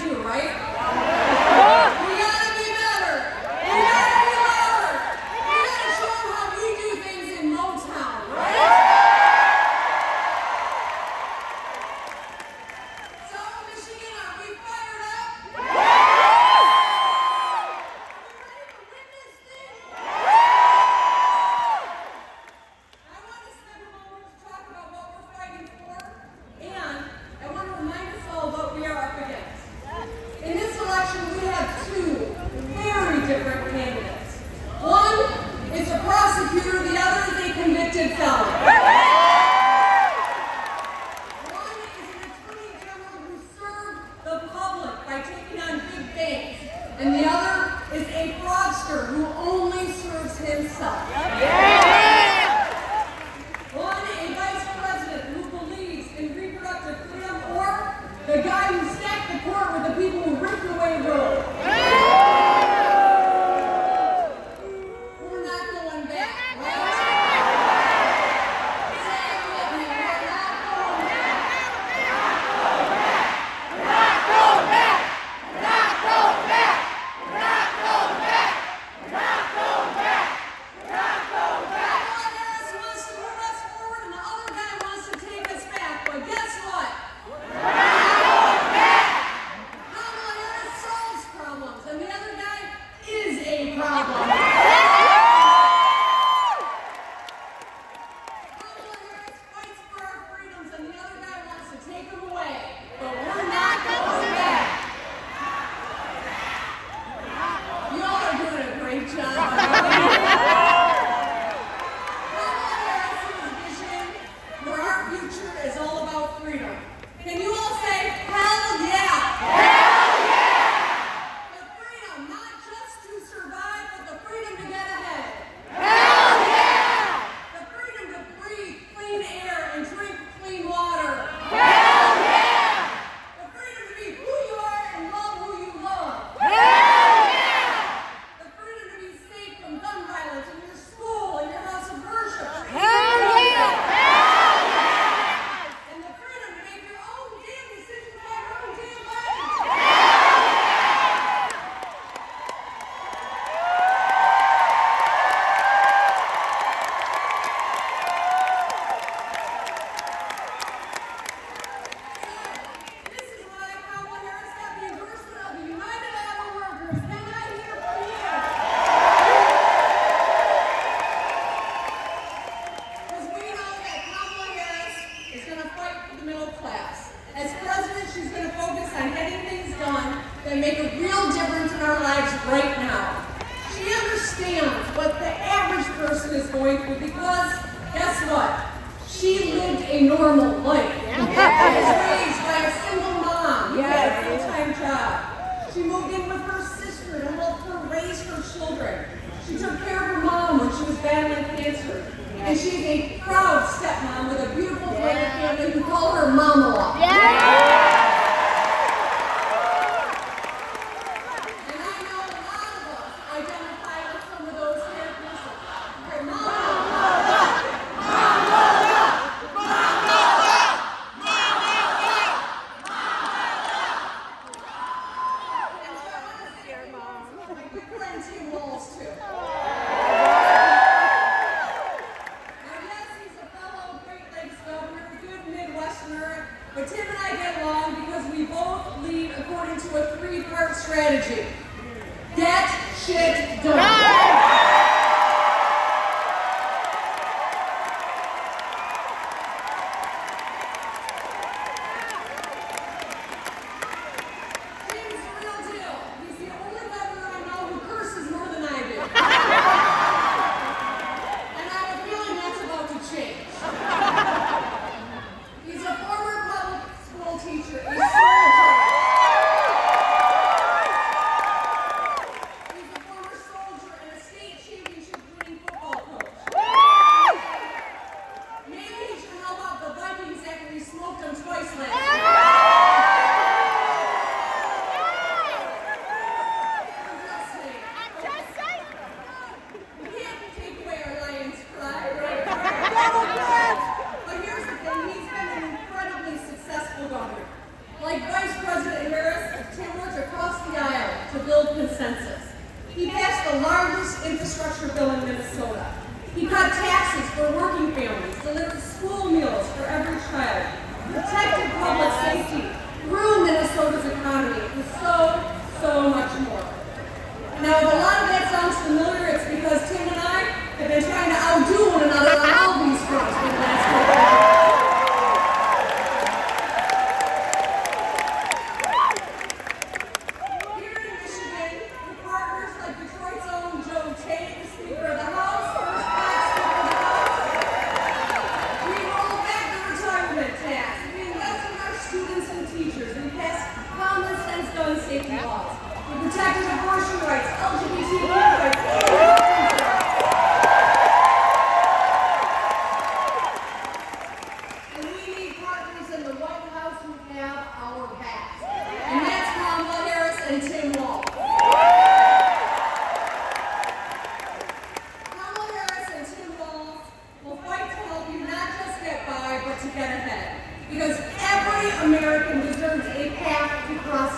too, right? We gotta be better. We gotta be louder. We gotta show them how we do things in Motown, right? So, Michigan, are we fired up? Are we ready to win this thing? I want to spend a moment to talk about what we're fighting for, and I want to remind us all what we are up against. In this election, we have two very different candidates. One is a prosecutor, the other is a convicted felon. One is an attorney general who served the public by taking on big banks, and the other is a fraudster who only serves himself. One, a vice president who believes in reproductive freedom, or the guy who stacked the court with the people who ripped away roads. We're not going back, right? Say it with me, we're not going back. Kamala Harris wants to move us forward, and the other guy wants to take us back. But guess what? Kamala Harris solves problems, and the other guy is a problem. Kamala Harris fights for our freedoms, and the other guy wants to take them away. But we're not going back. You all are doing a great job. Kamala Harris's vision for our future is all about freedom. Can you all say, hell yeah? The freedom, not just to survive, but the freedom to get ahead. The freedom to breathe clean air and drink clean water. The freedom to be who you are and love who you love. The freedom to be safe from gun violence in your school and your house of worship. And the freedom to make your own damn decisions about your own damn life. This is why Kamala Harris got the endorsement of the United Auto Workers. Can I hear from you? Because we know that Kamala Harris is going to fight for the middle class. As president, she's going to focus on getting things done that make a real difference in our lives right now. She understands what the average person is going through because, guess what? She lived a normal life. She was raised by a single mom who had a full-time job. She moved in with her sister to help her raise her children. She took care of her mom when she was battling cancer. And she's a proud stepmom with a beautiful blended family who call her Mama. And I know a lot of us identify with some of those characteristics. Her mama. My good friend Tim Walz too. Now, yes, he's a fellow Great Lakes governor, good Midwesterner, but Tim and I get along because we both lead according to a three-part strategy. Get shit done. Tim's the real deal. He's the only governor I know who curses more than I do. And I have a feeling that's about to change. He's a former public school teacher, a soldier. He's a former soldier and a state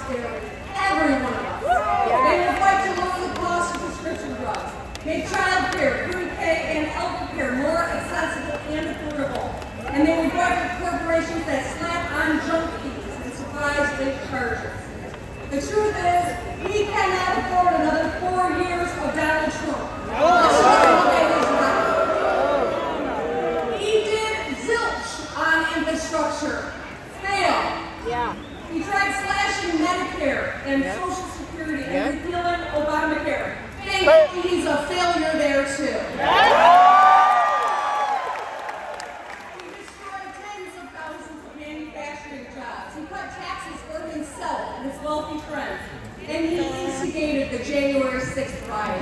prosperity. Every one of us. They will fight to lower the cost of prescription drugs, make child care, pre-K, and elder care more accessible and affordable. And they will fight for corporations that slap on junk fees and surprise rate charges. The truth is, we cannot afford another 4 years of Donald Trump. He did zilch on infrastructure. Failed. Yeah. He tried slashing Medicare and Social Security and repealing Obamacare. He's a failure there too. He destroyed tens of thousands of manufacturing jobs. He cut taxes for himself and his wealthy friends. And he instigated the January 6th riot.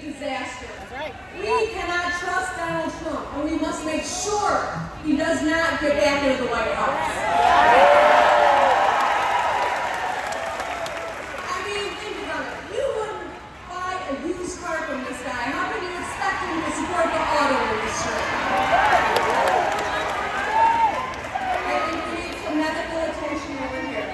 Disaster. Right. We cannot trust Donald Trump, and we must make sure he does not get back into the White House. I mean, think about it. You wouldn't buy a used car from this guy. How can you expect him to support the auto industry? I think we need some medical attention over here.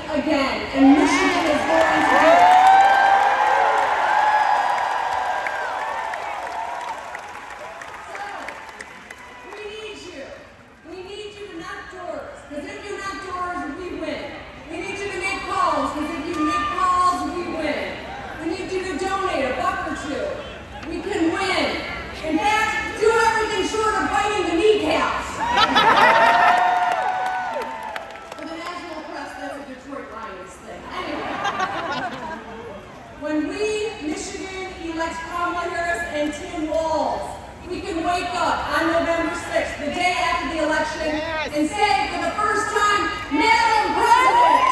Again, and Michigan is going to do it. So, we need you. We need you to knock doors, because if you knock doors, we win. We need you to make calls, because if you make calls, we win. We need you to donate a buck or two. We can win. In fact, do everything short of biting the kneecaps. When we, Michigan, elect Kamala and Tim Walz, we can wake up on November 6th, the day after the election, and say for the first time, Madam President!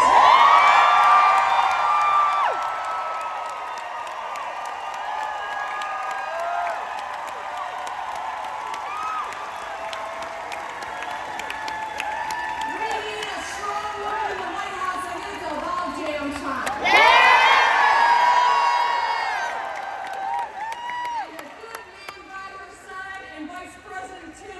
We need a strong woman in the White House, and it's about damn time. Vice President Tim